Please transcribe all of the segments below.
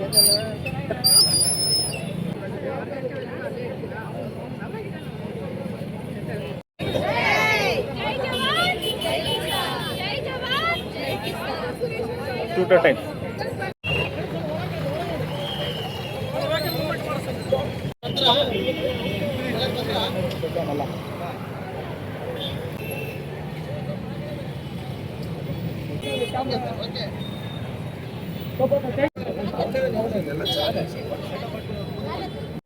Two times.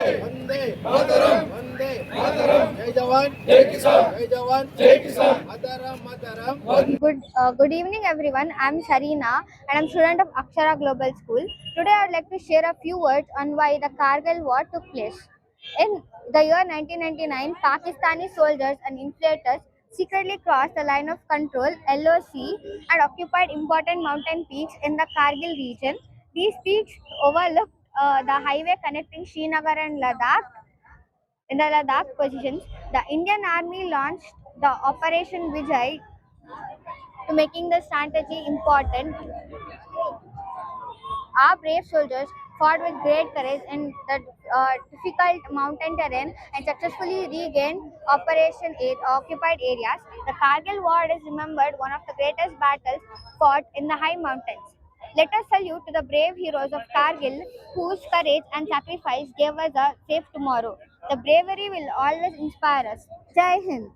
Vande Mataram Vande Mataram जय जवान जय किसान जय जवान जय किसान मातरम मातरम Good evening everyone. I'm Sharina and I'm student of Akshara Global School. Today I would like to share a few words on why the Kargil war took place. In the year 1999, Pakistani soldiers and infiltrators secretly crossed the line of control (LOC) and occupied important mountain peaks in the Kargil region. These peaks overlooked the highway connecting Srinagar and Ladakh. In the Ladakh positions, the Indian Army launched the Operation Vijay to making the strategy important. Our brave soldiers fought with great courage in the difficult mountain terrain and successfully regained Operation 8 occupied areas. The Kargil War is remembered one of the greatest battles fought in the high mountains. Let us salute to the brave heroes of Kargil whose courage and sacrifice gave us a safe tomorrow. The bravery will always inspire us. Jai Hind.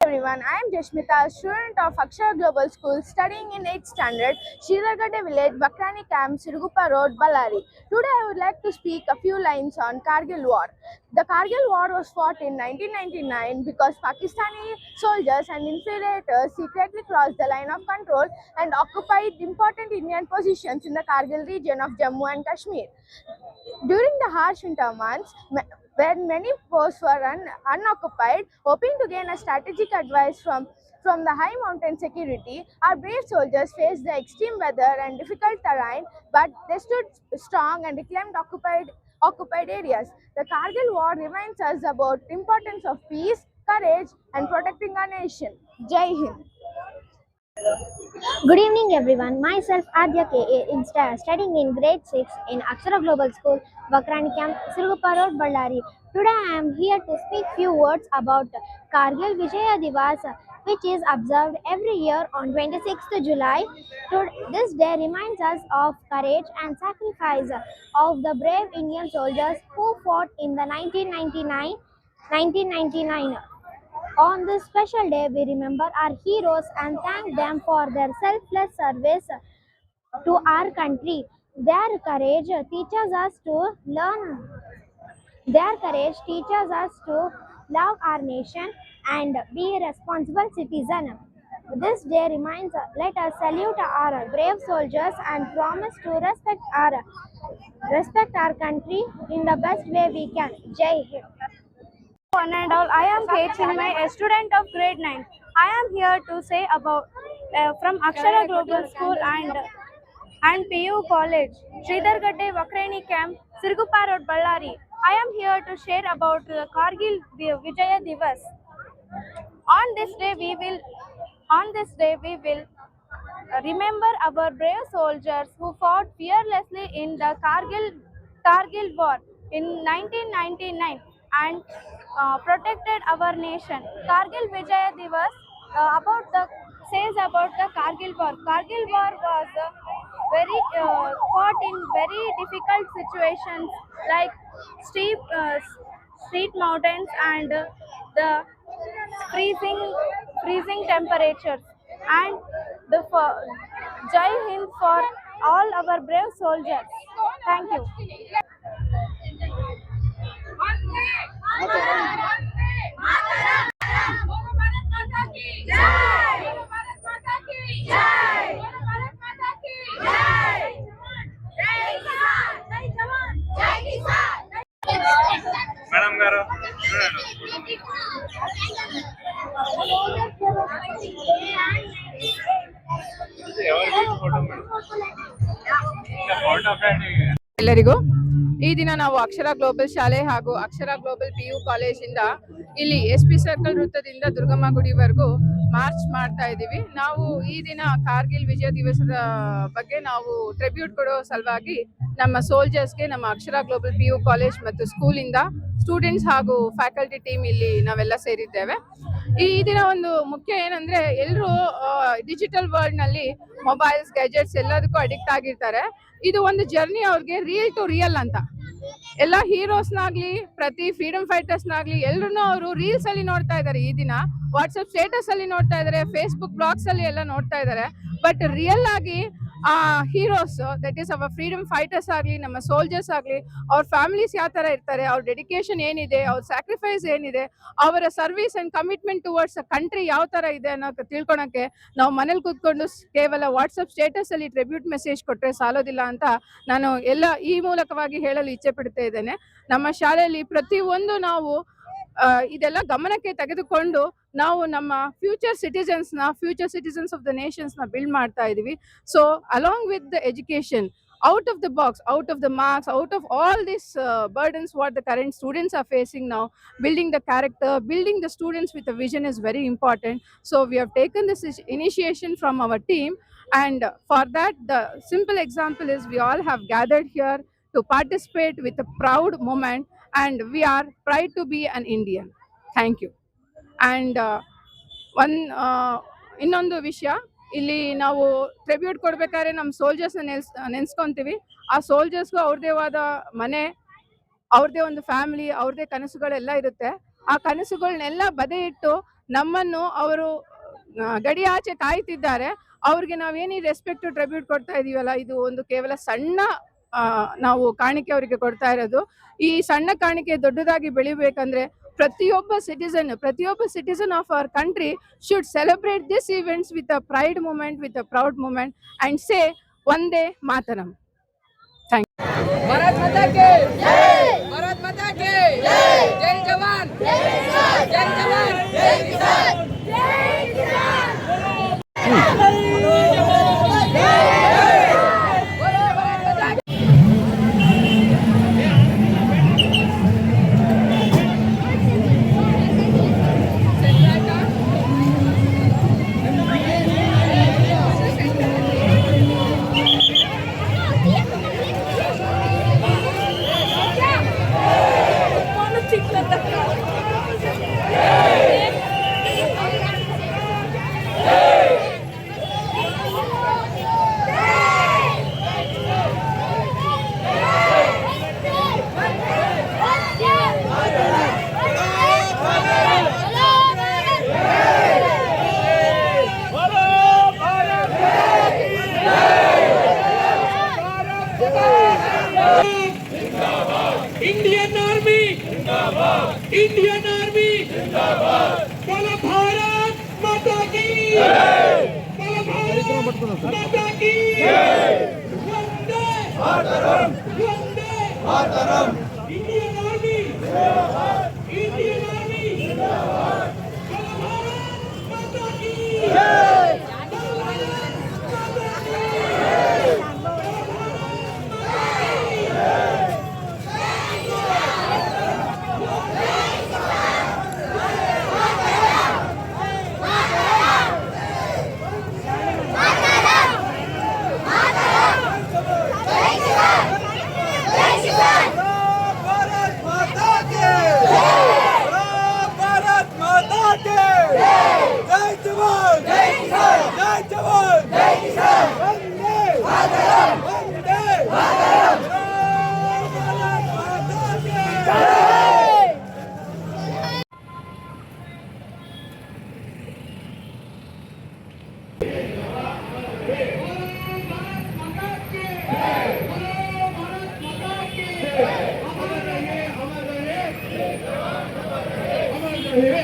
Everyone, I am Jashmita, student of Akshara Global School, studying in 8th standard, Sridhargade Village, Bakrani Camp, Sirgupa Road, Ballari. Today I would like to speak a few lines on Kargil War. The Kargil War was fought in 1999 because Pakistani soldiers and infiltrators secretly crossed the line of control and occupied important Indian positions in the Kargil region of Jammu and Kashmir. During the harsh winter months, when many posts were unoccupied, hoping to gain a strategic advice from the high mountain security, our brave soldiers faced the extreme weather and difficult terrain, but they stood strong and reclaimed occupied areas. The Kargil War reminds us about the importance of peace, courage, and protecting our nation. Jai Hind. Good evening everyone. Myself Adya K. Studying in grade 6 in Akshara Global School, Bakrani Camp, Sirgupa Road, Ballari. Today I am here to speak few words about Kargil Vijaya Divas, which is observed every year on 26th July. This day reminds us of courage and sacrifice of the brave Indian soldiers who fought in the 1999. On this special day, we remember our heroes and thank them for their selfless service to our country. Their courage teaches us to learn. Their courage teaches us to love our nation and be a responsible citizen. This day reminds us, let us salute our brave soldiers and promise to respect our country in the best way we can. Jai Hind. One and all, I am K. Chinmay, a student of grade 9. I am here to say about from Akshara Global School and PU College, Sridhargade Vakrani Camp, Sirgupa Road, Ballari. I am here to share about the Kargil Vijaya Divas. On this day we will remember our brave soldiers who fought fearlessly in the Kargil War in 1999 and protected our nation. Kargil Vijaya Divas says about the Kargil War. Kargil War was very fought in very difficult situations like steep street mountains and the freezing temperatures and the Jai Hind for all our brave soldiers. Thank you. Madam Garo. ಎಲ್ಲರಿಗೂ ಈ ದಿನ ನಾವು ಅಕ್ಷರ global ಶಾಲೆ ಹಾಗೂ ಅಕ್ಷರ global PU ಕಾಲೇಜಿಂದ ಇಲ್ಲಿ SP circle ವೃತ್ತದಿಂದ Durgamma ಗುಡಿವರೆಗೂ March ಮಾಡ್ತಾ ಇದ್ದೀವಿ. ನಾವು ಈ ದಿನ ಕಾರ್ಗಿಲ್ ವಿಜಯ ದಿವಸದ ಬಗ್ಗೆ ನಾವು ಟ್ರಿಬ್ಯೂಟ್ ಕೊಡೋ ಸಲುವಾಗಿ ನಮ್ಮ ಸೋಲ್ಜರ್ಸ್ಗೆ ನಮ್ಮ ಅಕ್ಷರ ಗ್ಲೋಬಲ್ PU ಕಾಲೇಜ್ ಮತ್ತು ಸ್ಕೂಲಿಂದ ಸ್ಟೂಡೆಂಟ್ಸ್ ಹಾಗೂ ಫ್ಯಾಕಲ್ಟಿ ಟೀಮ್ ಇಲ್ಲಿ ನಾವೆಲ್ಲ ಸೇರಿದ್ದೇವೆ. ಈ ದಿನ ಒಂದು ಮುಖ್ಯ ಏನಂದ್ರೆ ಎಲ್ಲರೂ ಡಿಜಿಟಲ್ ವರ್ಲ್ಡ್ ನಲ್ಲಿ ಮೊಬೈಲ್ಸ್ ಗ್ಯಾಜೆಟ್ಸ್ ಎಲ್ಲದಕ್ಕೂ ಅಡಿಕ್ಟ್ ಆಗಿರ್ತಾರೆ. ಇದು ಒಂದು ಜರ್ನಿ ಅವ್ರಿಗೆ ರಿಯಲ್ ಟು ರಿಯಲ್ ಅಂತ. ಎಲ್ಲ ಹೀರೋಸ್ನಾಗ್ಲಿ ಪ್ರತಿ ಫ್ರೀಡಮ್ ಫೈಟರ್ಸ್ನಾಗ್ಲಿ ಎಲ್ರು ಅವರು ರೀಲ್ಸ್ ಅಲ್ಲಿ ನೋಡ್ತಾ ಇದ್ದಾರೆ, ಈ ದಿನ ವಾಟ್ಸಪ್ ಸ್ಟೇಟಸ್ ಅಲ್ಲಿ ನೋಡ್ತಾ ಇದ್ದಾರೆ, ಫೇಸ್ಬುಕ್ ಬ್ಲಾಗ್ಸ್ ಅಲ್ಲಿ ಎಲ್ಲ ನೋಡ್ತಾ ಇದ್ದಾರೆ. ಬಟ್ ರಿಯಲ್ ಆಗಿ ಆ heroes that is our freedom fighters ಆಗ್ಲಿ ನಮ್ಮ ಸೋಲ್ಜರ್ಸ್ ಆಗ್ಲಿ ಅವ್ರ ಫ್ಯಾಮಿಲೀಸ್ ಯಾವ ತರ ಇರ್ತಾರೆ, ಅವ್ರ ಡೆಡಿಕೇಶನ್ ಏನಿದೆ, ಅವ್ರ ಸ್ಯಾಕ್ರಿಫೈಸ್ ಏನಿದೆ, ಅವರ service and commitment towards country ಯಾವ ತರ ಇದೆ ಅನ್ನೋ ತಿಳ್ಕೊಳಕ್ಕೆ ನಾವು ಮನೇಲಿ ಕೂತ್ಕೊಂಡು ಕೇವಲ ವಾಟ್ಸಪ್ ಸ್ಟೇಟಸ್ ಅಲ್ಲಿ ಟ್ರಿಬ್ಯೂಟ್ ಮೆಸೇಜ್ ಕೊಟ್ರೆ ಸಾಲೋದಿಲ್ಲ ಅಂತ ನಾನು ಎಲ್ಲ ಈ ಮೂಲಕವಾಗಿ ಹೇಳಲು ಇಚ್ಛೆ ಪಡ್ತಾ ಇದ್ದೇನೆ. ನಮ್ಮ ಶಾಲೆಯಲ್ಲಿ ಪ್ರತಿಯೊಂದು ನಾವು ಇದೆಲ್ಲ ಗಮನಕ್ಕೆ ತೆಗೆದುಕೊಂಡು ನಾವು ನಮ್ಮ future citizens of the Nations ನ ಬಿಲ್ಡ್ ಮಾಡ್ತಾ ಇದೀವಿ. So along with the education, out of the box, out of the marks, out of all these burdens what the current students are facing now, building the character, building the students with a vision is very important. So we have taken this initiation from our team, and for that the simple example is we all have gathered here to participate with a proud moment, and we are proud to be an Indian. Thank you. And ಇನ್ನೊಂದು ವಿಷಯ, ಇಲ್ಲಿ ನಾವು tribute ಕೊಡ್ಬೇಕಾದ್ರೆ ನಮ್ಮ ಸೋಲ್ಜರ್ಸ್ನ ನೆನ್ಸ್ಕೊಂತೀವಿ. ಆ ಸೋಲ್ಜರ್ಸ್ಗೂ ಅವ್ರದೇ ಆದ ಮನೆ, ಅವ್ರದೇ ಒಂದು ಫ್ಯಾಮಿಲಿ, ಅವ್ರದೇ ಕನಸುಗಳೆಲ್ಲ ಇರುತ್ತೆ. ಆ ಕನಸುಗಳನ್ನೆಲ್ಲ ಬದೆ ಇಟ್ಟು ನಮ್ಮನ್ನು ಅವರು ಗಡಿ ಆಚೆ ಕಾಯ್ತಿದ್ದಾರೆ. ಅವ್ರಿಗೆ ನಾವೇನು ರೆಸ್ಪೆಕ್ಟ್ ಟ್ರಿಬ್ಯೂಟ್ ಕೊಡ್ತಾ ಇದೀವಲ್ಲ, ಇದು ಒಂದು ಕೇವಲ ಸಣ್ಣ ನಾವು ಕಾಣಿಕೆ ಅವರಿಗೆ ಕೊಡ್ತಾ ಇರೋದು. ಈ ಸಣ್ಣ ಕಾಣಿಕೆ ದೊಡ್ಡದಾಗಿ ಬೆಳಿಬೇಕಂದ್ರೆ ಪ್ರತಿಯೊಬ್ಬ citizen of our country should celebrate this events with a pride moment, with a proud moment, and say Vande Mataram. Thank you. Bharat माता की जय, भारत माता की जय, जय जवान, जय किसान, जय जवान, जय किसान, जय किसान। इंडियन आर्मी जिंदाबाद, इंडियन आर्मी जिंदाबाद। बोलो भारत माता की जय, बोलो भारत माता की जय। वंदे मातरम, वंदे मातरम। इंडियन आर्मी जिंदाबाद, इंडियन आर्मी जिंदाबाद। बोलो भारत माता की जय, बोलो भारत माता की जय, बोलो भारत माता की जय।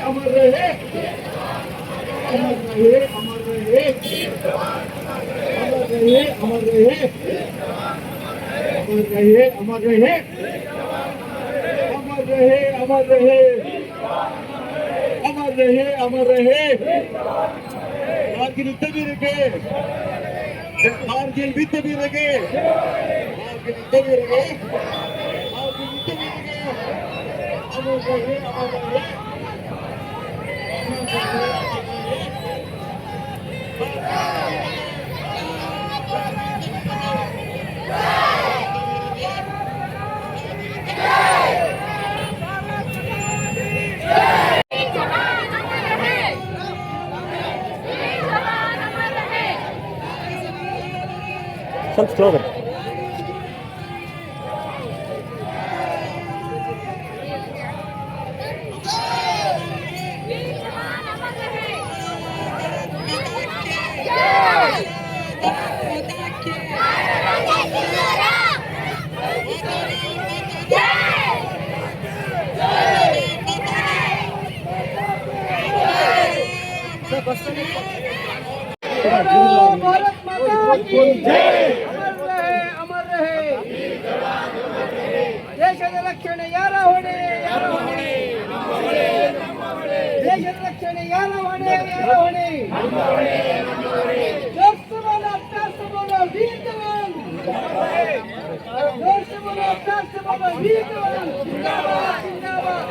अमर रहे, अमर रहे, अमर रहे, अमर रहे, अमर रहे, अमर रहे, अमर रहे, अमर रहे, अमर रहे, अमर रहे, अमर रहे। कारगिल युद्ध वीरರಿಗೆ, कारगिल युद्ध वीरರಿಗೆ, कारगिल युद्ध वीरರಿಗೆ ಸ್ವಲ್ಪ ಸ್ಲೋ ಬನ್ನಿ. ಅಮರ್ ರಹೆ ದೇಶದ ರಕ್ಷಣೆ ಯಾರ ಹೊಣೆ, ದೇಶದ ರಕ್ಷಣೆ ಯಾರ ಹೊಣೆ, ಜೋರ್ से बोलो, प्यार से बोलो, वीर जवान, जोर से बोलो, प्यार से बोलो, वीर जवान, जिंदाबाद जिंदाबाद।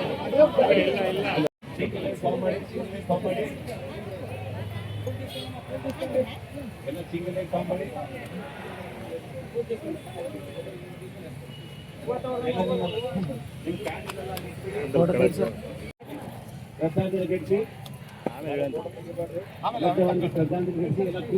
ಶ್ರದ್ಧಾಂಜಲಿ ಘಟಿಸಿ ಶ್ರದ್ಧಾಂಜಲಿ ಘಟಿಸಿ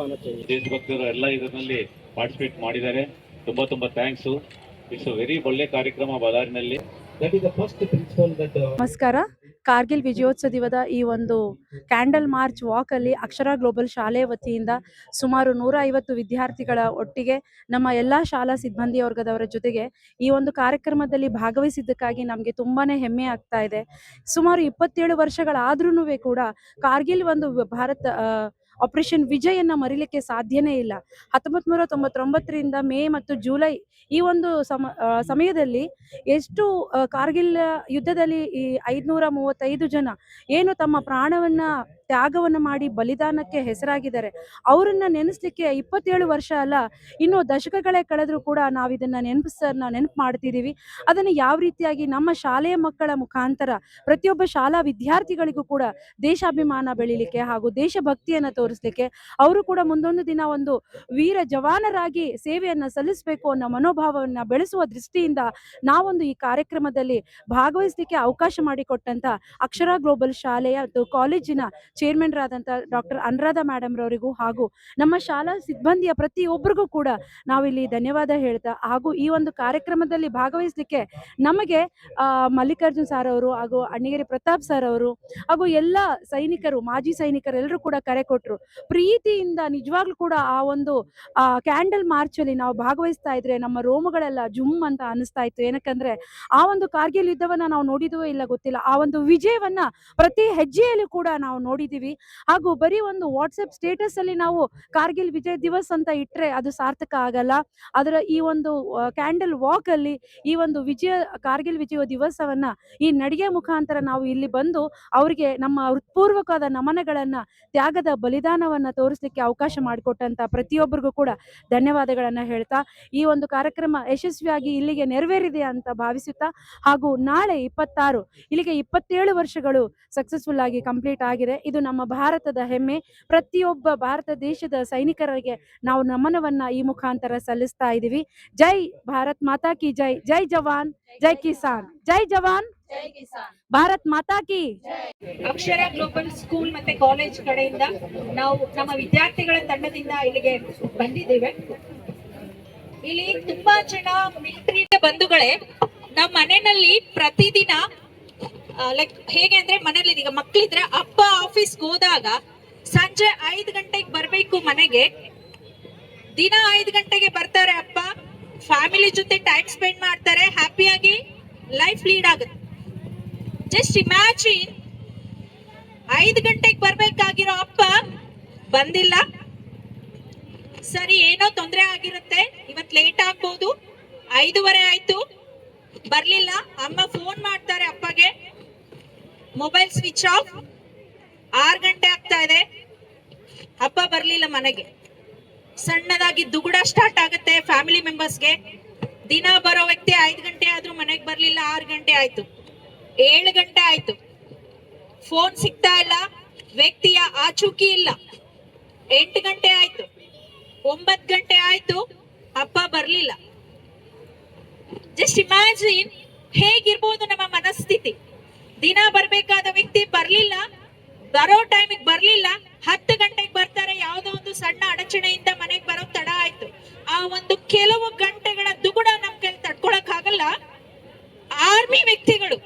ಎಲ್ಲ ದೇಶಭಕ್ತರು ಎಲ್ಲ ಇದರಲ್ಲಿ ಪಾರ್ಟಿಸಿಪೇಟ್ ಮಾಡಿದ್ದಾರೆ. ತುಂಬಾ ತುಂಬಾ ಥ್ಯಾಂಕ್ಸ್. ಇಟ್ಸ್ ವೆರಿ ಒಳ್ಳೆ ಕಾರ್ಯಕ್ರಮ ಬಳ್ಳಾರಿನಲ್ಲಿ. That is the first principal that ನಮಸ್ಕಾರ. ಕಾರ್ಗಿಲ್ ವಿಜಯೋತ್ಸವದ ಈ ಒಂದು ಕ್ಯಾಂಡಲ್ ಮಾರ್ಚ್ ವಾಕ್ ಅಲ್ಲಿ ಅಕ್ಷರ ಗ್ಲೋಬಲ್ ಶಾಲೆ ವತಿಯಿಂದ ಸುಮಾರು 150 ವಿದ್ಯಾರ್ಥಿಗಳ ಒಟ್ಟಿಗೆ ನಮ್ಮ ಎಲ್ಲಾ ಶಾಲಾ ಸಿಬ್ಬಂದಿ ವರ್ಗದವರ ಜೊತೆಗೆ ಈ ಒಂದು ಕಾರ್ಯಕ್ರಮದಲ್ಲಿ ಭಾಗವಹಿಸಿದ್ದಕ್ಕಾಗಿ ನಮಗೆ ತುಂಬಾನೇ ಹೆಮ್ಮೆ ಆಗ್ತಾ ಇದೆ. ಸುಮಾರು 27 ವರ್ಷಗಳಾದ್ರೂ ಕೂಡ ಕಾರ್ಗಿಲ್ ಒಂದು ಭಾರತ ಆಪರೇಷನ್ ವಿಜಯನ್ನ ಮರಿಲಿಕ್ಕೆ ಸಾಧ್ಯನೇ ಇಲ್ಲ. 1999ರಿಂದ ಮೇ ಮತ್ತು ಜುಲೈ ಈ ಒಂದು ಸಮಯದಲ್ಲಿ ಎಷ್ಟು ಕಾರ್ಗಿಲ್ ಯುದ್ಧದಲ್ಲಿ ಈ 535 ಜನ ಏನು ತಮ್ಮ ಪ್ರಾಣವನ್ನ ತ್ಯಾಗವನ್ನ ಮಾಡಿ ಬಲಿದಾನಕ್ಕೆ ಹೆಸರಾಗಿದ್ದಾರೆ, ಅವರನ್ನ ನೆನೆಸ್ಲಿಕ್ಕೆ 27 ವರ್ಷ ಅಲ್ಲ, ಇನ್ನು ದಶಕಗಳೇ ಕಳೆದ್ರೂ ಕೂಡ ನಾವು ಇದನ್ನ ನೆನಪು ಮಾಡ್ತಿದೀವಿ. ಅದನ್ನು ಯಾವ ರೀತಿಯಾಗಿ ನಮ್ಮ ಶಾಲೆಯ ಮಕ್ಕಳ ಮುಖಾಂತರ ಪ್ರತಿಯೊಬ್ಬ ಶಾಲಾ ವಿದ್ಯಾರ್ಥಿಗಳಿಗೂ ಕೂಡ ದೇಶಾಭಿಮಾನ ಬೆಳಿಲಿಕ್ಕೆ ಹಾಗೂ ದೇಶಭಕ್ತಿಯನ್ನ ತೋರಿಸ್ಲಿಕ್ಕೆ, ಅವರು ಕೂಡ ಮುಂದೊಂದು ದಿನ ಒಂದು ವೀರ ಜವಾನರಾಗಿ ಸೇವೆಯನ್ನ ಸಲ್ಲಿಸಬೇಕು ಅನ್ನೋ ಮನೋಭಾವವನ್ನ ಬೆಳೆಸುವ ದೃಷ್ಟಿಯಿಂದ ನಾವೊಂದು ಈ ಕಾರ್ಯಕ್ರಮದಲ್ಲಿ ಭಾಗವಹಿಸಲಿಕ್ಕೆ ಅವಕಾಶ ಮಾಡಿಕೊಟ್ಟಂತ ಅಕ್ಷರ ಗ್ಲೋಬಲ್ ಶಾಲೆಯ ಕಾಲೇಜಿನ ಚೇರ್ಮನ್ ರಾದಂತ ಡಾಕ್ಟರ್ ಅನುರಾಧ ಮೇಡಮ್ ರವರಿಗೂ ಹಾಗೂ ನಮ್ಮ ಶಾಲಾ ಸಿಬ್ಬಂದಿಯ ಪ್ರತಿಯೊಬ್ಬರಿಗೂ ಕೂಡ ನಾವಿಲ್ಲಿ ಧನ್ಯವಾದ ಹೇಳ್ತಾ, ಹಾಗೂ ಈ ಒಂದು ಕಾರ್ಯಕ್ರಮದಲ್ಲಿ ಭಾಗವಹಿಸಲಿಕ್ಕೆ ನಮಗೆ ಮಲ್ಲಿಕಾರ್ಜುನ್ ಸರ್ ಅವರು ಹಾಗೂ ಅಣ್ಣಿಗೇರಿ ಪ್ರತಾಪ್ ಸರ್ ಅವರು ಹಾಗೂ ಎಲ್ಲ ಸೈನಿಕರು, ಮಾಜಿ ಸೈನಿಕರು ಎಲ್ಲರೂ ಕೂಡ ಕರೆ ಕೊಟ್ಟರು. ಪ್ರೀತಿಯಿಂದ ನಿಜವಾಗ್ಲೂ ಕೂಡ ಆ ಒಂದು ಕ್ಯಾಂಡಲ್ ಮಾರ್ಚ್ ಅಲ್ಲಿ ನಾವು ಭಾಗವಹಿಸ್ತಾ ಇದ್ರೆ ನಮ್ಮ ರೋಮಗಳೆಲ್ಲ ಜುಮ್ ಅಂತ ಅನಿಸ್ತಾ ಇತ್ತು. ಏನಕ್ಕಂದ್ರೆ ಆ ಒಂದು ಕಾರ್ಗಿಲ್ ಯುದ್ಧವನ್ನ ನಾವು ನೋಡಿದ್ವೋ ಇಲ್ಲ ಗೊತ್ತಿಲ್ಲ, ಆ ಒಂದು ವಿಜಯವನ್ನ ಪ್ರತಿ ಹೆಜ್ಜೆಯಲ್ಲೂ ಕೂಡ ನಾವು ನೋಡಿದೀವಿ. ಹಾಗೂ ಬರೀ ಒಂದು ವಾಟ್ಸ್ಆಪ್ ಸ್ಟೇಟಸ್ ಅಲ್ಲಿ ನಾವು ಕಾರ್ಗಿಲ್ ವಿಜಯ್ ದಿವಸ್ ಅಂತ ಇಟ್ರೆ ಅದು ಸಾರ್ಥಕ ಆಗಲ್ಲ. ಅದರ ಈ ಒಂದು ಕ್ಯಾಂಡಲ್ ವಾಕ್ ಅಲ್ಲಿ ಈ ಒಂದು ಕಾರ್ಗಿಲ್ ವಿಜಯ ದಿವಸವನ್ನ ಈ ನಡಿಗೆ ಮುಖಾಂತರ ನಾವು ಇಲ್ಲಿ ಬಂದು ಅವರಿಗೆ ನಮ್ಮ ಹೃತ್ಪೂರ್ವಕವಾದ ನಮನಗಳನ್ನ, ತ್ಯಾಗದ ಬಲಿದಾನವನ್ನ ತೋರಿಸಲಿಕ್ಕೆ ಅವಕಾಶ ಮಾಡಿಕೊಟ್ಟಂತ ಪ್ರತಿಯೊಬ್ಬರಿಗೂ ಕೂಡ ಧನ್ಯವಾದಗಳನ್ನ ಹೇಳ್ತಾ, ಈ ಒಂದು ಕಾರ್ಯಕ್ರಮ ಯಶಸ್ವಿಯಾಗಿ ಇಲ್ಲಿಗೆ ನೆರವೇರಿದೆ ಅಂತ ಭಾವಿಸುತ್ತಾ, ಹಾಗೂ ನಾಳೆ 26 ಇಲ್ಲಿಗೆ 27 ವರ್ಷಗಳು ಸಕ್ಸಸ್ಫುಲ್ ಆಗಿ ಕಂಪ್ಲೀಟ್ ಆಗಿದೆ. ಇದು ನಮ್ಮ ಭಾರತದ ಹೆಮ್ಮೆ. ಪ್ರತಿಯೊಬ್ಬ ಭಾರತ ದೇಶದ ಸೈನಿಕರಿಗೆ ನಾವು ನಮನವನ್ನ ಈ ಮುಖಾಂತರ ಸಲ್ಲಿಸ್ತಾ ಇದೀವಿ. ಜೈ ಭಾರತ್ ಮಾತಾ ಕಿ ಜೈ, ಜೈ ಜವಾನ್ ಜೈ ಕಿಸಾನ್, ಜೈ ಜವಾನ್ ಭಾರತ್ ಮಾತಾ ಕಿ. ಅಕ್ಷರ ಗ್ಲೋಬಲ್ ಸ್ಕೂಲ್ ಮತ್ತೆ ಕಾಲೇಜ್ ಕಡೆಯಿಂದ ನಾವು ನಮ್ಮ ವಿದ್ಯಾರ್ಥಿಗಳ ತಂಡದಿಂದ ಇಲ್ಲಿಗೆ ಬಂದಿದ್ದೇವೆ. ಇಲ್ಲಿ ತುಂಬಾ ಜನ ಮಿಲಿಟರಿ ಬಂಧುಗಳೇ, ನಮ್ಮ ಮನೆಯಲ್ಲಿ ಪ್ರತಿದಿನ ಲೈಕ್ ಹೇಗೆ ಅಂದ್ರೆ, ಮನೇಲಿ ಈಗ ಮಕ್ಳಿದ್ರೆ ಅಪ್ಪ ಆಫೀಸ್ಗೆ ಹೋದಾಗ ಸಂಜೆ 5 ಗಂಟೆಗೆ ಬರ್ಬೇಕು ಮನೆಗೆ. ದಿನ 5 ಗಂಟೆಗೆ ಬರ್ತಾರೆ ಅಪ್ಪ, ಫ್ಯಾಮಿಲಿ ಜೊತೆ ಟೈಮ್ ಸ್ಪೆಂಡ್ ಮಾಡ್ತಾರೆ, ಹ್ಯಾಪಿಯಾಗಿ ಲೈಫ್ ಲೀಡ್ ಆಗುತ್ತೆ. ಜಸ್ಟ್ ಇಮ್ಯಾಜಿನ್, 5 ಗಂಟೆಗೆ ಬರ್ಬೇಕಾಗಿರೋ ಅಪ್ಪ ಬಂದಿಲ್ಲ. ಸರಿ, ಏನೋ ತೊಂದರೆ ಆಗಿರುತ್ತೆ, ಇವತ್ತು ಲೇಟ್ ಆಗ್ಬೋದು, 5:30 ಆಯ್ತು ಬರ್ಲಿಲ್ಲ. ಅಮ್ಮ ಫೋನ್ ಮಾಡ್ತಾರೆ ಅಪ್ಪಗೆ, ಮೊಬೈಲ್ ಸ್ವಿಚ್ ಆಫ್. 6 ಗಂಟೆ ಆಗ್ತಾ ಇದೆ, ಹಬ್ಬ ಬರ್ಲಿಲ್ಲ ಮನೆಗೆ. ಸಣ್ಣದಾಗಿ ದುಗುಡ ಸ್ಟಾರ್ಟ್ ಆಗುತ್ತೆ ಫ್ಯಾಮಿಲಿ ಮೆಂಬರ್ಸ್ಗೆ. ದಿನ ಬರೋ ವ್ಯಕ್ತಿ 5 ಗಂಟೆ ಆದ್ರೂ ಮನೆಗೆ ಬರ್ಲಿಲ್ಲ, 6 ಗಂಟೆ ಆಯ್ತು, 7 ಗಂಟೆ ಆಯ್ತು, ಫೋನ್ ಸಿಗ್ತಾ ಇಲ್ಲ, ವ್ಯಕ್ತಿಯ ಆಚೂಕಿ ಇಲ್ಲ. 8 ಗಂಟೆ ಆಯ್ತು, 9 ಗಂಟೆ ಆಯ್ತು, ಹಬ್ಬ ಬರ್ಲಿಲ್ಲ. ಜಸ್ಟ್ ಇಮ್ಯಾಜಿನ್ ಹೇಗಿರ್ಬೋದು ನಮ್ಮ ಮನಸ್ಥಿತಿ. ದಿನ ಬರ್ಬೇಕಾದ ವ್ಯಕ್ತಿ ಬರ್ಲಿಲ್ಲ, ಬರೋ ಟೈಮಿಗೆ ಬರ್ಲಿಲ್ಲ, 10 ಗಂಟೆಗೆ ಬರ್ತಾರೆ, ಯಾವುದೋ ಒಂದು ಸಣ್ಣ ಅಡಚಣೆಯಿಂದ ಮನೆಗೆ ಬರೋ ತಡ ಆಯ್ತು. ಆ ಒಂದು ಕೆಲವು ಗಂಟೆಗಳ ದುಗುಡ ನಮ್ ಕೈಲಿ ತಡ್ಕೊಳಕ್ ಆಗಲ್ಲ. ಆರ್ಮಿ ವ್ಯಕ್ತಿಗಳು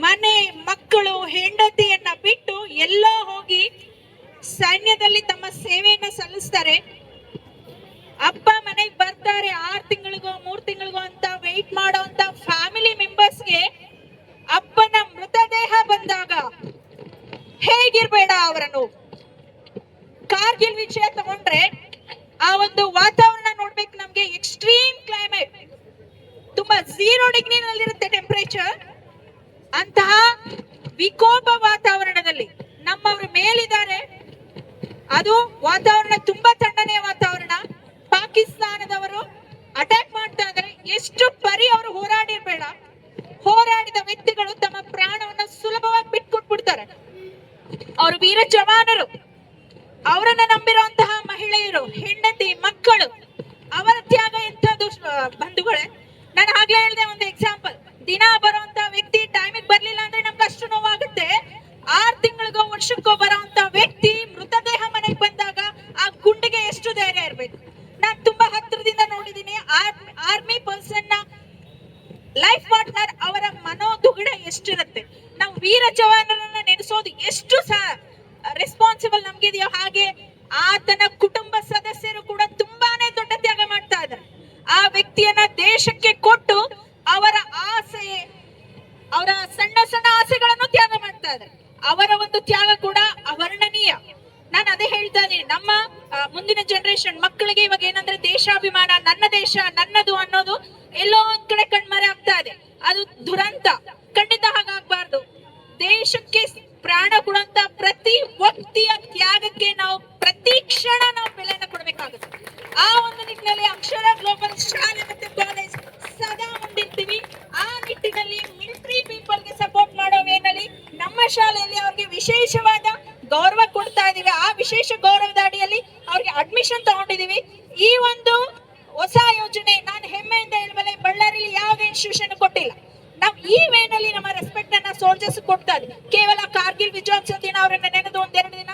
ಮನೆ, ಮಕ್ಕಳು, ಹೆಂಡತಿಯನ್ನ ಬಿಟ್ಟು ಎಲ್ಲೋ ಹೋಗಿ ಸೈನ್ಯದಲ್ಲಿ ತಮ್ಮ ಸೇವೆಯನ್ನ ಸಲ್ಲಿಸ್ತಾರೆ. ಅಪ್ಪ ಮನೆಗೆ ಬರ್ತಾರೆ 6 ತಿಂಗಳಿಗೋ 3 ತಿಂಗಳಿಗೋ ಅಂತ ವೆಯ್ಟ್ ಮಾಡೋ ಅಂತ ಫ್ಯಾಮಿಲಿ ಮೆಂಬರ್ಸ್ಗೆ ಅಪ್ಪನ ಮೃತದೇಹ ಬಂದಾಗ ಹೇಗಿರ್ಬೇಡ ಅವರ ನೋವು. ಕಾರ್ಗಿಲ್ ವಿಷಯ ತಗೊಂಡ್ರೆ ಆ ಒಂದು ವಾತಾವರಣ ನೋಡ್ಬೇಕು ನಮ್ಗೆ. ಎಕ್ಸ್ಟ್ರೀಮ್ ಕ್ಲೈಮೇಟ್, ತುಂಬಾ 0 ಡಿಗ್ರಿನಲ್ಲಿರುತ್ತೆ ಟೆಂಪರೇಚರ್. ಅಂತಹ ವಿಕೋಪ ವಾತಾವರಣದಲ್ಲಿ ನಮ್ಮವ್ರ ಮೇಲಿದ್ದಾರೆ. ಅದು ವಾತಾವರಣ ತುಂಬಾ ತಣ್ಣನೆಯ ವಾತಾವರಣ. ಪಾಕಿಸ್ತಾನದವರು ಅಟ್ಯಾಕ್ ಮಾಡ್ತಾ ಇದ್ದಾರೆ. ಎಷ್ಟು ಪರಿ ಅವರು ಹೋರಾಡಿರ್ಬೇಡ, ಹೋರಾಡಿದ ವ್ಯಕ್ತಿಗಳು ತಮ್ಮ ಪ್ರಾಣವನ್ನ ಸುಲಭವಾಗಿ ಬಿಟ್ಕೊಟ್ಬಿಡ್ತಾರೆ. ಅವರು ವೀರ ಜವಾನರು. ಅವರನ್ನ ನಂಬಿರುವಂತಹ ಮಹಿಳೆಯರು, ಹೆಂಡತಿ, ಮಕ್ಕಳು, ಅವರ ತ್ಯಾಗ ಎಂಥದ್ದು ಬಂಧುಗಳೇ. ನಾನು ಆಗ್ಲೇ ಹೇಳಿದೆ ಒಂದು ಎಕ್ಸಾಂಪಲ್. ದಿನ ಬರುವಂತ ವ್ಯಕ್ತಿ ಟೈಮಿಗೆ ಬರ್ಲಿಲ್ಲ ಅಂದ್ರೆ ನಮ್ಗೆ ಅಷ್ಟು ನೋವಾಗುತ್ತೆ. 6 ತಿಂಗಳಿಗೋ ವರ್ಷಕ್ಕೋ ಬರುವಂತ ವ್ಯಕ್ತಿ ಮೃತದೇಹ ಮನೆಗೆ ಬಂದಾಗ ಆ ಗುಂಡಿಗೆ ಎಷ್ಟು ಧೈರ್ಯ ಇರ್ಬೇಕು. ನಾನು ತುಂಬಾ ಹತ್ತಿರದಿಂದ ನೋಡಿದೀನಿ ಆರ್ಮಿ ಪರ್ಸನ್ ನ ಲೈಫ್ ಪಾರ್ಟ್ನರ್, ಅವರ ಮನೋದುಗುಡ ಎಷ್ಟಿರುತ್ತೆ. ನಾವು ವೀರ ಜವಾನರನ್ನ ನೆನೆಸೋದು ಎಷ್ಟು ರೆಸ್ಪಾನ್ಸಿಬಲ್ ನಮ್ಗಿದೆಯೋ, ಹಾಗೆ ಆತನ ಕುಟುಂಬ ಸದಸ್ಯರು ಕೂಡ ತುಂಬಾನೇ ದೊಡ್ಡ ತ್ಯಾಗ ಮಾಡ್ತಾ ಇದ್ದಾರೆ. ಆ ವ್ಯಕ್ತಿಯನ್ನ ದೇಶಕ್ಕೆ ಕೊಟ್ಟು ಅವರ ಆಸೆ, ಅವರ ಸಣ್ಣ ಸಣ್ಣ ಆಸೆಗಳನ್ನು ತ್ಯಾಗ ಮಾಡ್ತಾ ಇದ್ದಾರೆ. ಅವರ ಒಂದು ತ್ಯಾಗ ಕೂಡ ಅವರ್ಣನೀಯ. ನಾನು ಅದೇ ಹೇಳ್ತಾ ಇದ್ದೀನಿ, ನಮ್ಮ ಮುಂದಿನ ಜನರೇಷನ್ ಮಕ್ಕಳಿಗೆ ಇವಾಗ ಏನಂದ್ರೆ ದೇಶಾಭಿಮಾನ, ನನ್ನ ದೇಶ ನನ್ನದು ಅನ್ನೋದು ಎಲ್ಲೋ ಒಂದ್ ಕಡೆ ಕಣ್ಮರೆ ಆಗ್ತಾ ಇದೆ. ಅದು ದುರಂತ. ಖಂಡಿತ ಹಾಗಾಗ್ಬಾರ್ದು. ದೇಶಕ್ಕೆ ಪ್ರಾಣ ಕೊಡುವಂತ ಪ್ರತಿ ವ್ಯಕ್ತಿಯ ತ್ಯಾಗಕ್ಕೆ ನಾವು ಪ್ರತಿ ಕ್ಷಣ ನಾವು ಬೆಲೆಯನ್ನ ಕೊಡ್ಬೇಕಾಗುತ್ತೆ. ಆ ಒಂದು ನಿಟ್ಟಿನಲ್ಲಿ ಅಕ್ಷರ ಗ್ಲೋಬಲ್ ಶಾಲೆ ಮತ್ತೆ ಕಾಲೇಜ್ ಸದಾ ಮುಂದಿರ್ತೀವಿ. ಆ ನಿಟ್ಟಿನಲ್ಲಿ ಮಿಲಿಟರಿ ಪೀಪಲ್ಗೆ ಸಪೋರ್ಟ್ ಮಾಡೋ ವೇನಲ್ಲಿ ನಮ್ಮ ಶಾಲೆಯಲ್ಲಿ ಅವ್ರಿಗೆ ವಿಶೇಷವಾದ ಗೌರವ ಕೊಡ್ತಾ ಇದೀವಿ. ಆ ವಿಶೇಷ ಗೌರವದ ಅಡಿಯಲ್ಲಿ ಅವ್ರಿಗೆ ಅಡ್ಮಿಷನ್ ತಗೊಂಡಿದೀವಿ. ಈ ಒಂದು ಹೊಸ ಯೋಜನೆ ನಾನು ಹೆಮ್ಮೆಯಿಂದ ಹೇಳಬಲ್ಲೆ, ಬಳ್ಳಾರಿಯಲ್ಲಿ ಯಾವುದೇ ಇನ್ಸ್ಟಿಟ್ಯೂಷನ್ ಕೊಟ್ಟಿಲ್ಲ. ನಾವು ಈ ವೇನಲ್ಲಿ ನಮ್ಮ ರೆಸ್ಪೆಕ್ಟ್ ಅನ್ನ ಸೋಲ್ಜರ್ಸ್ ಕೊಡ್ತಾ ಇದ್ವಿ. ಕೇವಲ ಕಾರ್ಗಿಲ್ ವಿಜಯೋತ್ಸವ ದಿನ ಅವರನ್ನ ನೆನೆದು 1-2 ದಿನ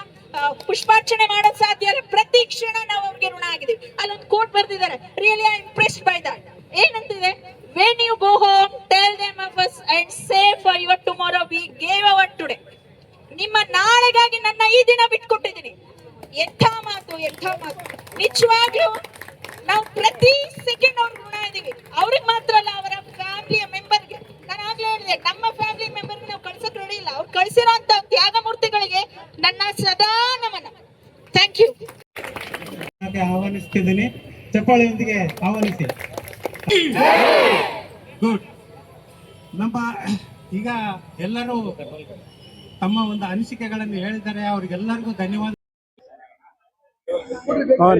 ಪುಷ್ಪಾರ್ಚನೆ ಮಾಡೋದು ಸಾಧ್ಯ ಅಲ್ಲ. ಪ್ರತಿ ಕ್ಷಣ ನಾವು ಅವ್ರಿಗೆ ಋಣ ಆಗಿದ್ದೀವಿ. ಅಲ್ಲೊಂದು ಕೋಟ್ ಬರ್ದಿದ್ದಾರೆ, really I impressed by that. ಏನಂತಿದೆ, when you go home tell them of us and say for your tomorrow we gave our today. ನಿಮ್ಮ ನಾಳೆಗಾಗಿ ನನ್ನ ಈ ದಿನ ಬಿಟ್ಕೊಟ್ಟಿದ್ದೀನಿ. ಎಂಥ ಮಾತು, ಎಂಥ ಮಾತು. ನಿಜವಾಗ್ಲೂ ನಾವು ಪ್ರತಿ ಸೆಕೆಂಡ್ ಅವ್ರಿಗೆ ಋಣ ಇದೀವಿ. ಅವ್ರಿಗೆ ಮಾತ್ರ ಅಲ್ಲ, ಅವರ ಫ್ಯಾಮಿಲಿಯ ಮೆಂಬರ್ಗೆ. ನಾನು ಆಗ್ಲೇ ಹೇಳಿದೆ, ನಮ್ಮ ಫ್ಯಾಮಿಲಿ ಮೆಂಬರ್ಗೆ ನಾವು ಕಳ್ಸಕ್ ರೆಡಿ ಇಲ್ಲ. ಅವ್ರು ಕಳ್ಸಿರೋ ಅಂತ ತ್ಯಾಗ ಮೂರ್ತಿಗಳಿಗೆ ನನ್ನ ಸದಾ ನಮನ. Thank you. ಆಹ್ವಾನಿಸ್ತಿದ್ದೀನಿ, ಚಪ್ಪಾಳೆಯೊಂದಿಗೆ ಆಹ್ವಾನಿಸಿ. ಗುಡ್. ನಮ್ಮ ಈಗ ಎಲ್ಲರೂ ತಮ್ಮ ಒಂದು ಅನಿಸಿಕೆಗಳನ್ನು ಹೇಳಿದ್ದಾರೆ. ಅವ್ರಿಗೆಲ್ಲರಿಗೂ ಧನ್ಯವಾದ.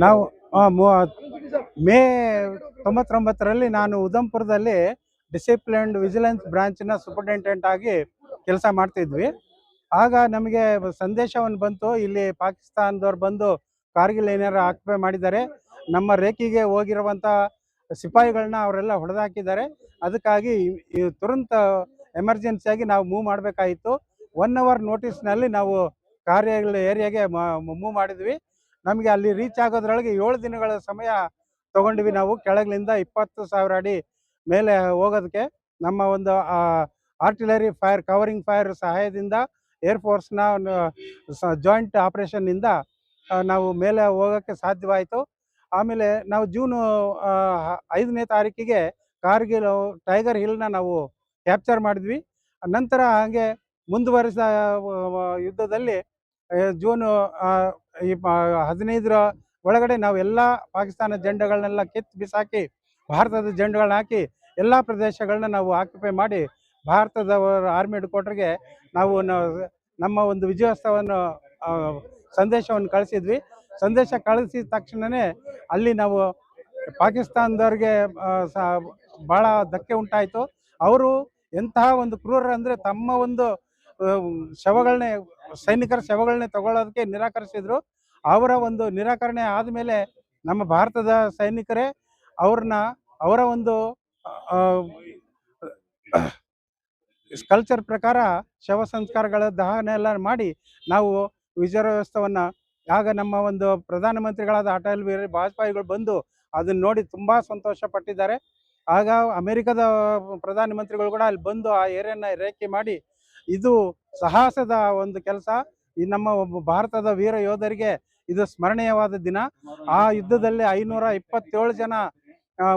ನಾವು ಮೇ 99ರಲ್ಲಿ ನಾನು ಉದಂಪುರದಲ್ಲಿ ಡಿಸಿಪ್ಲಿನ್ ವಿಜಿಲೆನ್ಸ್ ಬ್ರಾಂಚಿನ ಸೂಪರಿಂಟೆಂಡೆಂಟ್ ಆಗಿ ಕೆಲಸ ಮಾಡ್ತಿದ್ವಿ. ಆಗ ನಮಗೆ ಸಂದೇಶವನ್ನು ಬಂತು, ಇಲ್ಲಿ ಪಾಕಿಸ್ತಾನದವ್ರು ಬಂದು ಕಾರ್ಗಿಲ್ ಏನಾರು ಆಕ್ಯುಪೈ ಮಾಡಿದ್ದಾರೆ, ನಮ್ಮ ರೇಖೆಗೆ ಹೋಗಿರುವಂಥ ಸಿಪಾಯಿಗಳನ್ನ ಅವರೆಲ್ಲ ಹೊಡೆದಾಕಿದ್ದಾರೆ. ಅದಕ್ಕಾಗಿ ತುರಂತ ಎಮರ್ಜೆನ್ಸಿಯಾಗಿ ನಾವು ಮೂವ್ ಮಾಡಬೇಕಾಯಿತು. 1 ಅವರ್ ನೋಟಿಸ್ನಲ್ಲಿ ನಾವು ಏರಿಯಾಗೆ ಮೂವ್ ಮಾಡಿದ್ವಿ. ನಮಗೆ ಅಲ್ಲಿ ರೀಚ್ ಆಗೋದ್ರೊಳಗೆ 7 ದಿನಗಳ ಸಮಯ ತಗೊಂಡ್ವಿ. ನಾವು ಕೆಳಗಿನಿಂದ 20,000 ಅಡಿ ಮೇಲೆ ಹೋಗೋದಕ್ಕೆ ನಮ್ಮ ಒಂದು ಆರ್ಟಿಲರಿ ಫೈರ್, ಕವರಿಂಗ್ ಫೈರ್ ಸಹಾಯದಿಂದ ಏರ್ಫೋರ್ಸ್ನ ಜಾಯಿಂಟ್ ಆಪರೇಷನ್ನಿಂದ ನಾವು ಮೇಲೆ ಹೋಗೋಕ್ಕೆ ಸಾಧ್ಯವಾಯಿತು. ಆಮೇಲೆ ನಾವು ಜೂನ್ 5ನೇ ತಾರೀಕಿಗೆ ಕಾರ್ಗಿಲ್ ಟೈಗರ್ ಹಿಲ್ನ ನಾವು ಕ್ಯಾಪ್ಚರ್ ಮಾಡಿದ್ವಿ. ನಂತರ ಹಾಗೆ ಮುಂದುವರಿದ ಯುದ್ಧದಲ್ಲಿ ಜೂನ್ 15ರ ಒಳಗಡೆ ನಾವು ಎಲ್ಲ ಪಾಕಿಸ್ತಾನ ಜೆಂಡಗಳನ್ನೆಲ್ಲ ಕಿತ್ತು ಬಿಸಾಕಿ ಭಾರತದ ಜೆಂಡಗಳನ್ನ ಹಾಕಿ ಎಲ್ಲ ಪ್ರದೇಶಗಳನ್ನ ನಾವು ಆಕ್ಯುಪೈ ಮಾಡಿ ಭಾರತದವರ ಆರ್ಮಿ ಹೆಡ್ ಕ್ವಾರ್ಟರ್ಗೆ ನಾವು ನಮ್ಮ ಒಂದು ವಿಜಯೋತ್ಸವವನ್ನು ಸಂದೇಶವನ್ನು ಕಳಿಸಿದ್ವಿ. ಸಂದೇಶ ಕಳಿಸಿದ ತಕ್ಷಣವೇ ಅಲ್ಲಿ ನಾವು ಪಾಕಿಸ್ತಾನದವ್ರಿಗೆ ಭಾಳ ಧಕ್ಕೆ ಉಂಟಾಯಿತು. ಅವರು ಎಂತಹ ಒಂದು ಕ್ರೂರ ಅಂದರೆ ತಮ್ಮ ಒಂದು ಶವಗಳನ್ನೇ ಸೈನಿಕರ ಶವಗಳನ್ನೇ ತಗೊಳ್ಳೋದಕ್ಕೆ ನಿರಾಕರಿಸಿದ್ರು. ಅವರ ಒಂದು ನಿರಾಕರಣೆ ಆದಮೇಲೆ ನಮ್ಮ ಭಾರತದ ಸೈನಿಕರೇ ಅವರ ಒಂದು ಕಲ್ಚರ್ ಪ್ರಕಾರ ಶವ ಸಂಸ್ಕಾರಗಳ ದಹನ ಎಲ್ಲ ಮಾಡಿ ನಾವು ವಿಜಯೋತ್ಸವವನ್ನು ಆಗ ನಮ್ಮ ಒಂದು ಪ್ರಧಾನಮಂತ್ರಿಗಳಾದ ಅಟಲ್ ಬಿಹಾರಿ ವಾಜಪೇಯಿಗಳು ಬಂದು ಅದನ್ನು ನೋಡಿ ತುಂಬ ಸಂತೋಷ ಪಟ್ಟಿದ್ದಾರೆ. ಆಗ ಅಮೆರಿಕದ ಪ್ರಧಾನಮಂತ್ರಿಗಳು ಕೂಡ ಅಲ್ಲಿ ಬಂದು ಆ ಏರಿಯಾನ ರೇಖೆ ಮಾಡಿ ಇದು ಸಾಹಸದ ಒಂದು ಕೆಲಸ, ಈ ನಮ್ಮ ಭಾರತದ ವೀರ ಯೋಧರಿಗೆ ಇದು ಸ್ಮರಣೀಯವಾದ ದಿನ. ಆ ಯುದ್ಧದಲ್ಲಿ 527 ಜನ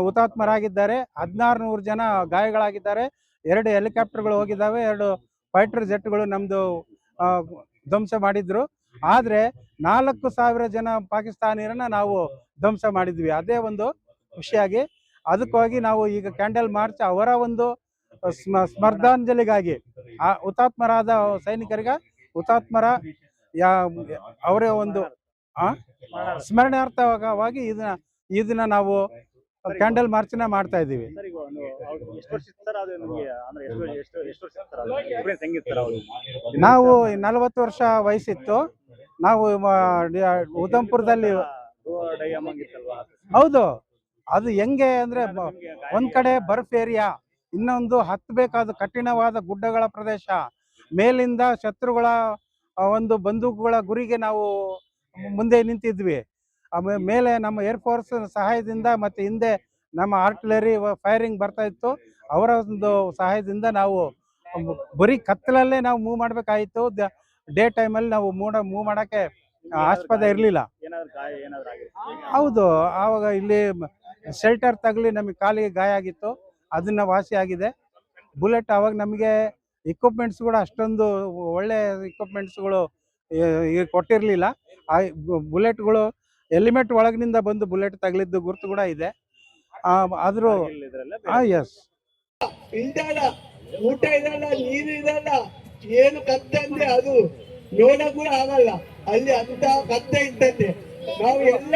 ಹುತಾತ್ಮರಾಗಿದ್ದಾರೆ, 1600 ಜನ ಗಾಯಗಳಾಗಿದ್ದಾರೆ, 2 ಹೆಲಿಕಾಪ್ಟರ್ಗಳು ಹೋಗಿದ್ದಾವೆ, 2 ಫೈಟರ್ ಜೆಟ್ಗಳು ನಮ್ಮದು ಧ್ವಂಸ ಮಾಡಿದ್ರು. ಆದರೆ 4000 ಜನ ಪಾಕಿಸ್ತಾನಿಯರನ್ನ ನಾವು ಧ್ವಂಸ ಮಾಡಿದ್ವಿ. ಅದೇ ಒಂದು ಖುಷಿಯಾಗಿ ಅದಕ್ಕಾಗಿ ನಾವು ಈಗ ಕ್ಯಾಂಡಲ್ ಮಾರ್ಚ್ ಅವರ ಒಂದು ಸ್ಮರಣಾಂಜಲಿಗಾಗಿ ಆ ಹುತಾತ್ಮರಾದ ಸೈನಿಕರಿಗೆ ಅವರ ಒಂದು ಸ್ಮರಣಾರ್ಥವಾಗಿ ಈ ದಿನ ನಾವು ಕ್ಯಾಂಡಲ್ ಮಾರ್ಚ್ನ ಮಾಡ್ತಾ ಇದ್ದೀವಿ. ನಾವು 40 ವರ್ಷ ವಯಸ್ಸಿತ್ತು. ನಾವು ಉಧಂಪುರದಲ್ಲಿ ಹೌದು, ಅದು ಹೆಂಗೆ ಅಂದ್ರೆ ಒಂದ್ ಕಡೆ ಬರ್ಫ್ ಏರಿಯಾ, ಇನ್ನೊಂದು ಹತ್ತಬೇಕಾದ ಕಠಿಣವಾದ ಗುಡ್ಡಗಳ ಪ್ರದೇಶ, ಮೇಲಿಂದ ಶತ್ರುಗಳ ಒಂದು ಬಂದೂಕುಗಳ ಗುರಿಗೆ ನಾವು ಮುಂದೆ ನಿಂತಿದ್ವಿ. ಮೇಲೆ ನಮ್ಮ ಏರ್ಫೋರ್ಸ್ ಸಹಾಯದಿಂದ ಮತ್ತೆ ಹಿಂದೆ ನಮ್ಮ ಆರ್ಟಿಲರಿ ಫೈರಿಂಗ್ ಬರ್ತಾ ಇತ್ತು. ಅವರ ಒಂದು ಸಹಾಯದಿಂದ ನಾವು ಬರೀ ಕತ್ತಲಲ್ಲೇ ನಾವು ಮೂವ್ ಮಾಡಬೇಕಾಯಿತು. ಡೇ ಟೈಮಲ್ಲಿ ನಾವು ಮೂವ್ ಮಾಡೋಕ್ಕೆ ಆಸ್ಪದ ಇರಲಿಲ್ಲ. ಹೌದು, ಆವಾಗ ಇಲ್ಲಿ ಶೆಲ್ಟರ್ ತಗಲಿ ನಮಗೆ ಕಾಲಿಗೆ ಗಾಯ ಆಗಿತ್ತು, ಅದನ್ನ ವಾಸಿ ಆಗಿದೆ. ಬುಲೆಟ್ ಆವಾಗ ನಮಗೆ ಇಕ್ವಿಪ್ಮೆಂಟ್ಸ್ ಕೂಡ ಅಷ್ಟೊಂದು ಒಳ್ಳೆ ಇಕ್ವಿಪ್ಮೆಂಟ್ಸ್ಗಳು ಕೊಟ್ಟಿರಲಿಲ್ಲ. ಆ ಬುಲೆಟ್ಗಳು ಹೆಲ್ಮೆಟ್ ಒಳಗಿನಿಂದ ಬಂದು ಬುಲೆಟ್ ತಗಲಿದ್ದು ಗುರುತು ಕೂಡ ಇದೆ. ಆದರೂ ಎಸ್, ಇಲ್ದಲ್ಲ, ಊಟ ಇದಲ್ಲ, ನೀರು ಇದಲ್ಲ, ಏನು ಕತ್ತೆ ಅಂದ್ರೆ ಅದು ನೋಡಕ್ ಕೂಡ ಆಗಲ್ಲ. ಅಲ್ಲಿ ಅಂತ ಕತ್ತೆ ಇರ್ತದೆ. ನಾವು ಎಲ್ಲ